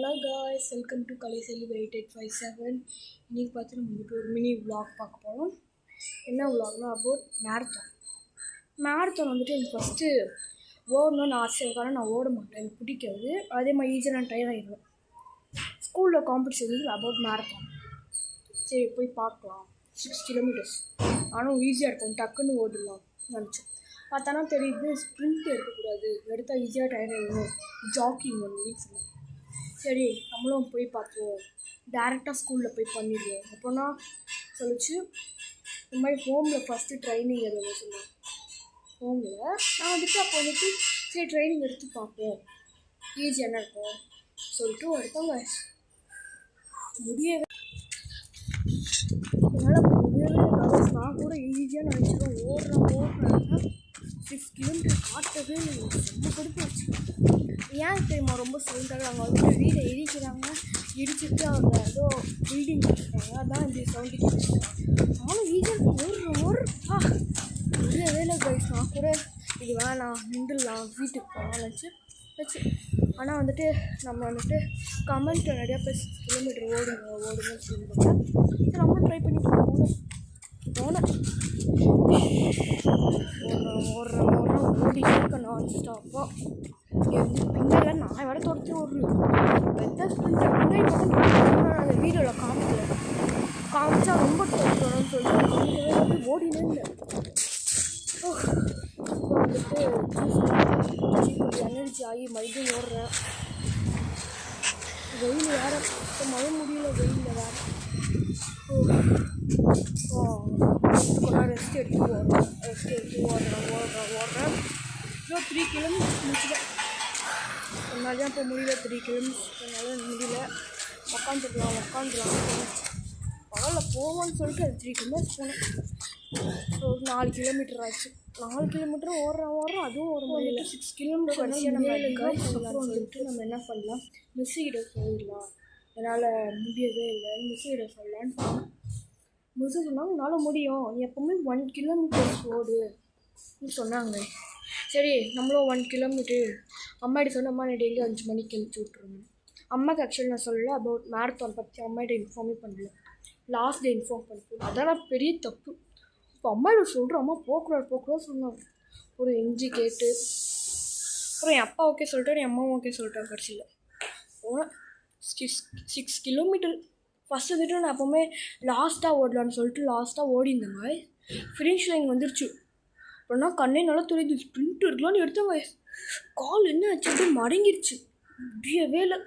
Hello guys, welcome to Kalaiselvi 8857. இன்றைக்கி பார்த்து நம்ம வந்துட்டு ஒரு மினி விளாக் பார்க்க போகிறோம். என்ன விளாக்னா அபவுட் மேரத்தான் வந்துட்டு எனக்கு ஃபஸ்ட்டு ஓடணும்னு ஆசை இருக்கான நான் ஓட மாட்டேன், எனக்கு பிடிக்காது. அதே மாதிரி ஈஸியாக நான் டயர்ட் ஆகிடுவேன். ஸ்கூலில் காம்படிஷன் அபவுட் மேரத்தான். சரி போய் பார்க்கலாம். 6 கிலோமீட்டர்ஸ் ஆனால் ஈஸியாக இருக்கும், டக்குன்னு ஓடலாம் நினச்சேன். பார்த்தானா தெரியுது ஸ்ப்ரிண்ட் இருக்கக்கூடாது, எடுத்தால் ஈஸியாக டயர்ட் ஆகிடும், ஜாக்கிங் ஒன்லின்னு சொன்னேன். சரி நம்மளும் போய் பார்த்துருவோம், டேரெக்டாக ஸ்கூலில் போய் பண்ணிடுவோம். அப்போனா சொல்லிச்சு இந்த மாதிரி ஹோமில் ஃபஸ்ட்டு ட்ரைனிங் எடுக்க சொன்னேன். ஹோமில் நான் வந்துட்டு அப்போ வந்துட்டு சரி ட்ரைனிங் எடுத்து பார்ப்போம், ஈஸியாக இருக்கும் சொல்லிட்டு எடுத்தவங்க முடியவே என்னால் முடியவே நான் கூட ஈஸியாக நினச்சிடும். ஓடுறேன் 6 கிலோமீட்டர் காட்டவே எனக்கு ரொம்ப கொடுத்து வச்சு. ஏன் தெரியுமா ரொம்ப சவுண்டாக அங்கே வந்துட்டு வீடை இடிச்சுட்டு அவங்க ஏதோ பில்டிங் வச்சுருக்காங்க, அதான் இந்த சவுண்டு கேட்டு. நானும் ஈஸியாக ஓடுறா முடியவே இல்லை கைஸ். நான் கூட இது வேணாம் நின்றுடலாம் வீட்டுக்கு போகலாம் வச்சு. ஆனால் வந்துட்டு நம்ம வந்துட்டு கமெண்ட் நிறையா பேர் 6 கிலோமீட்டர் ஓடுங்கன்னு சொல்லுவாங்க. சரி நம்மளும் ட்ரை பண்ணி போனேன். ஓடுறேன் ஓடி இருக்க நான் ஸ்டாப்பாக பின்னாடி நான் வேலை தொடச்சி ஓடுறேன். பெத்த பின்னாடி பார்த்தா அந்த வீடியோவில் காமிச்சா ரொம்ப தொடரணும்னு சொல்லிட்டு ஓடினே இல்லை. வந்துட்டு கொஞ்சம் எனர்ஜி ஆகி மறுபடியும் ஓடுறேன். வெயில் வேறு மழை முடியல, வெயிலில் வேறு ரெஸ்ட் எடுத்து ஓடுறேன். இன்னும் 3 கிலோமீட்டர்ஸ் முடிச்சுட்டேன். என்னால் தான் இப்போ முடியல, 3 கிலோமீட்டர்ஸ் என்னால் முடியல. உட்காந்துடலாம் பகலில் போவோன்னு சொல்லிட்டு அது 3 கிலோமீட்டர்ஸ் போனேன். ஸோ 4 கிலோமீட்டர் ஆச்சு. 4 கிலோமீட்டரும் ஓடுறோம், அதுவும் ஒரு முடியல. 6 கிலோமீட்டர் அப்புறம் வந்துட்டு நம்ம என்ன பண்ணலாம், மிஸ்ஸுக்கிட்ட போயிடலாம். என்னால் முடியவே இல்லை, மிஸ்ஸுக்கிட்ட சொல்லலான்னு சொன்னேன். மிஸ்ஸு சொன்னாங்க உன்னால் முடியும், நீ எப்போவுமே 1 கிலோமீட்டர்ஸ் ஓடுன்னு சொன்னாங்க. சரி நம்மளும் 1 கிலோமீட்டர் அம்மாட்ட சொன்ன அம்மா நான் டெய்லி 5 மணிக்கு எழுச்சி விட்ருவேன். அம்மாவுக்கு ஆக்சுவலி நான் சொல்லலை அபவுட் மேரத்தான் பற்றி, அம்மாட்ட இன்ஃபார்மே பண்ணல. லாஸ்ட் டே இன்ஃபார்ம் பண்ணிப்போம், அதெல்லாம் பெரிய தப்பு. இப்போ அம்மாட்ட சொல்கிறேன், அம்மா போக்கூடாது சொன்னாங்க. ஒரு எஞ்சி கேட்டு அப்புறம் என் அப்பா ஓகே சொல்லிட்டாரு, என் அம்மாவும் ஓகே சொல்லிட்டாங்க. கடைசியில் போனேன் 6 கிலோமீட்டர். ஃபஸ்ட்டு வந்துட்டு நான் எப்போவுமே லாஸ்ட்டாக ஓடலான்னு சொல்லிட்டு லாஸ்ட்டாக ஓடிந்தேங்க. ஃபினிஷ் லைன் வந்துருச்சு. அப்படின்னா கண்ணே நல்லா தெரியுது, ஸ்ப்ரிண்ட் இருக்கலான்னு எடுத்தவங்க. கால் என்ன ஆச்சு அப்படியே மடங்கிடுச்சு, முடியவே இல்லை.